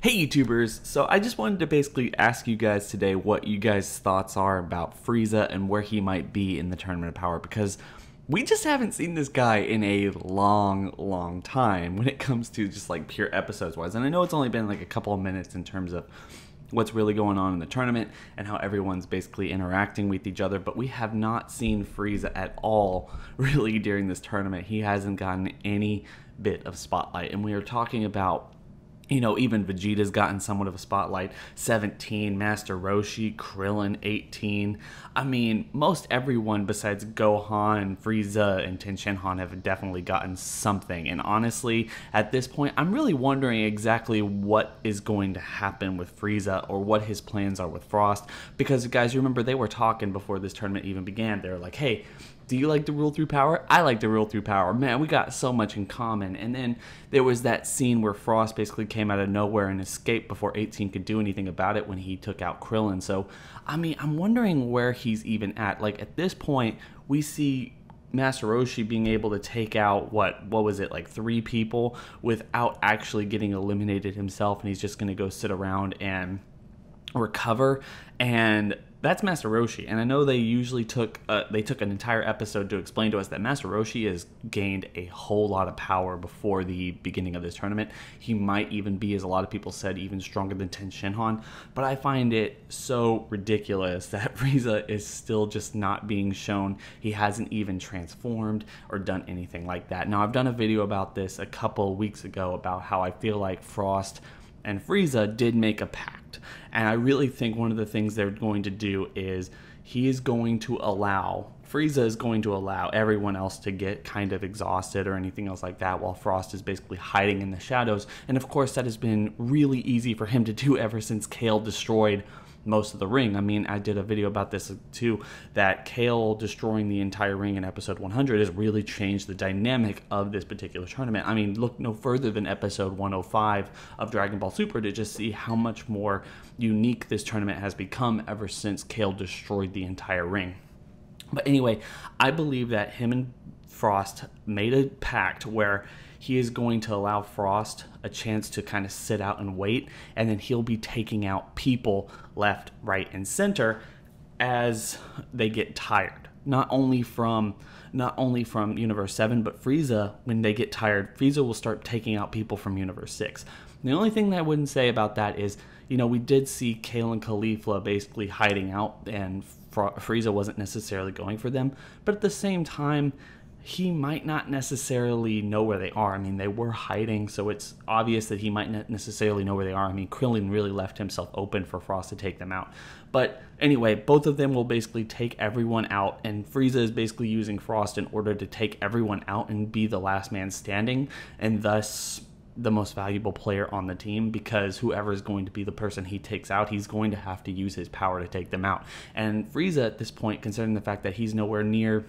Hey YouTubers, so I just wanted to basically ask you guys today what you guys' thoughts are about Frieza and where he might be in the Tournament of Power, because we just haven't seen this guy in a long time when it comes to just like pure episodes wise. And I know it's only been like a couple of minutes in terms of what's really going on in the tournament and how everyone's basically interacting with each other, but we have not seen Frieza at all really during this tournament. He hasn't gotten any bit of spotlight, and we are talking about, you know, even Vegeta's gotten somewhat of a spotlight. 17, Master Roshi, Krillin, 18. I mean, most everyone besides Gohan, Frieza, and Ten Shinhan have definitely gotten something. And honestly, at this point, I'm really wondering exactly what is going to happen with Frieza or what his plans are with Frost. Because, guys, remember, they were talking before this tournament even began. They were like, hey, do you like to rule through power? I like to rule through power. Man, we got so much in common. And then there was that scene where Frost basically came out of nowhere and escaped before 18 could do anything about it when he took out Krillin. So, I mean, I'm wondering where he's even at. Like, at this point, we see Master Roshi being able to take out, what was it, like 3 people without actually getting eliminated himself. And he's just going to go sit around and recover. And that's Master Roshi, and I know they usually took an entire episode to explain to us that Master Roshi has gained a whole lot of power before the beginning of this tournament. He might even be, as a lot of people said, even stronger than Ten Shinhan, but I find it so ridiculous that Frieza is still just not being shown. He hasn't even transformed or done anything like that. Now, I've done a video about this a couple weeks ago about how I feel like Frost and Frieza did make a pact. And I really think one of the things they're going to do is Frieza is going to allow everyone else to get kind of exhausted or anything else like that, while Frost is basically hiding in the shadows. And of course, that has been really easy for him to do ever since Kale destroyed most of the ring. I mean, I did a video about this too, that Kale destroying the entire ring in episode 100 has really changed the dynamic of this particular tournament. I mean, look no further than episode 105 of Dragon Ball Super to just see how much more unique this tournament has become ever since Kale destroyed the entire ring. But anyway, I believe that him and Frost made a pact where he is going to allow Frost a chance to kind of sit out and wait, and then he'll be taking out people left, right, and center as they get tired. Not only from Universe 7, but Frieza, when they get tired, Frieza will start taking out people from Universe 6. The only thing that I wouldn't say about that is, you know, we did see Kale and Caulifla basically hiding out, and Frieza wasn't necessarily going for them, but at the same time, he might not necessarily know where they are. I mean, they were hiding, so it's obvious that he might not necessarily know where they are. I mean, Krillin really left himself open for Frost to take them out. But anyway, both of them will basically take everyone out, and Frieza is basically using Frost in order to take everyone out and be the last man standing, and thus the most valuable player on the team, because whoever is going to be the person he takes out, he's going to have to use his power to take them out. And Frieza at this point, considering the fact that he's nowhere near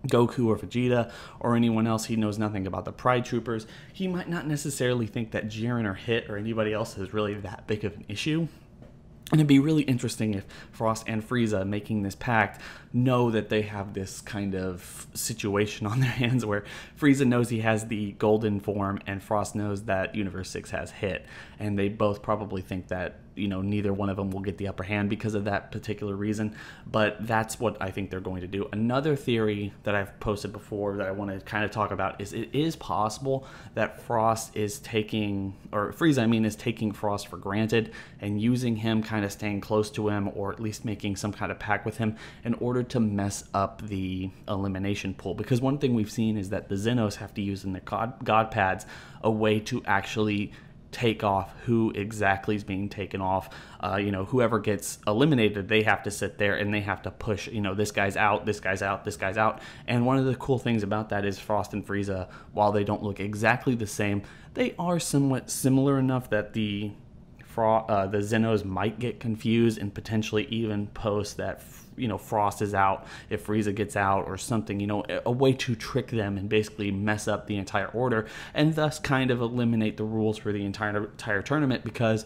Goku or Vegeta or anyone else, he knows nothing about the Pride Troopers, he might not necessarily think that Jiren or Hit or anybody else is really that big of an issue. And it'd be really interesting if Frost and Frieza, making this pact, know that they have this kind of situation on their hands where Frieza knows he has the golden form and Frost knows that Universe 6 has Hit. And they both probably think that, you know, neither one of them will get the upper hand because of that particular reason. But that's what I think they're going to do. Another theory that I've posted before that I want to kind of talk about is it is possible that Frieza is taking Frost for granted and using him, kind of staying close to him, or at least making some kind of pact with him in order to mess up the elimination pool. Because one thing we've seen is that the Zenos have to use in their God pads a way to actually take off who exactly is being taken off. You know, whoever gets eliminated, they have to sit there and they have to push, you know, this guy's out, this guy's out, this guy's out. And one of the cool things about that is Frost and Frieza, while they don't look exactly the same, they are somewhat similar enough that the Zenos might get confused and potentially even post that, you know, Frost is out if Frieza gets out or something, you know, a way to trick them and basically mess up the entire order and thus kind of eliminate the rules for the entire tournament. Because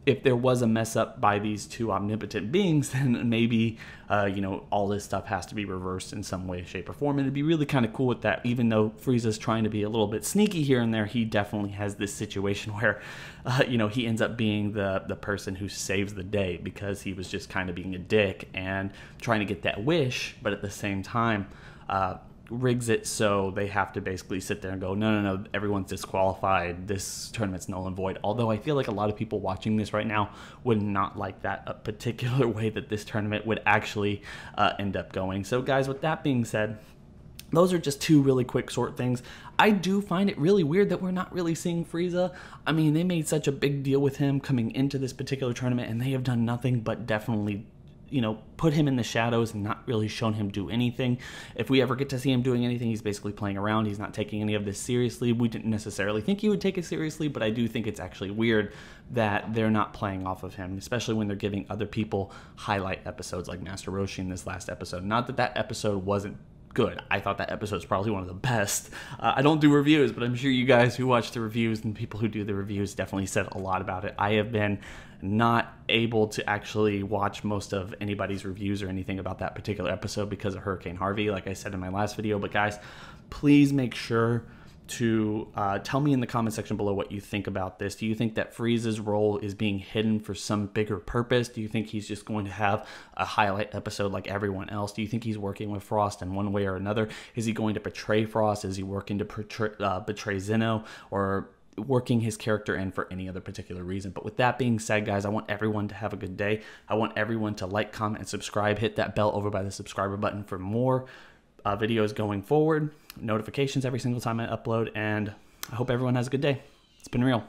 if there was a mess up by these two omnipotent beings, then maybe, all this stuff has to be reversed in some way, shape, or form. And it'd be really kind of cool with that. Even though Frieza's trying to be a little bit sneaky here and there, he definitely has this situation where, he ends up being the person who saves the day because he was just kind of being a dick and trying to get that wish, but at the same time, rigs it so they have to basically sit there and go, no, everyone's disqualified, this tournament's null and void. Although I feel like a lot of people watching this right now would not like that a particular way that this tournament would actually end up going. So guys, with that being said, those are just two really quick short things. I do find it really weird that we're not really seeing Frieza. I mean, they made such a big deal with him coming into this particular tournament, and they have done nothing but definitely put him in the shadows and not really shown him do anything. If we ever get to see him doing anything, he's basically playing around. He's not taking any of this seriously. We didn't necessarily think he would take it seriously, but I do think it's actually weird that they're not playing off of him, especially when they're giving other people highlight episodes like Master Roshi in this last episode. Not that that episode wasn't good. I thought that episode was probably one of the best. I don't do reviews, but I'm sure you guys who watch the reviews and people who do the reviews definitely said a lot about it. I have been not able to actually watch most of anybody's reviews or anything about that particular episode because of Hurricane Harvey, like I said in my last video. But guys, please make sure to tell me in the comment section below what you think about this. Do you think that Frieza's role is being hidden for some bigger purpose? Do you think he's just going to have a highlight episode like everyone else? Do you think he's working with Frost in one way or another? Is he going to betray Frost? Is he working to betray Zeno, or working his character in for any other particular reason? But with that being said, guys, I want everyone to have a good day. I want everyone to like, comment, and subscribe. Hit that bell over by the subscriber button for more videos going forward, notifications every single time I upload, and I hope everyone has a good day. It's been real.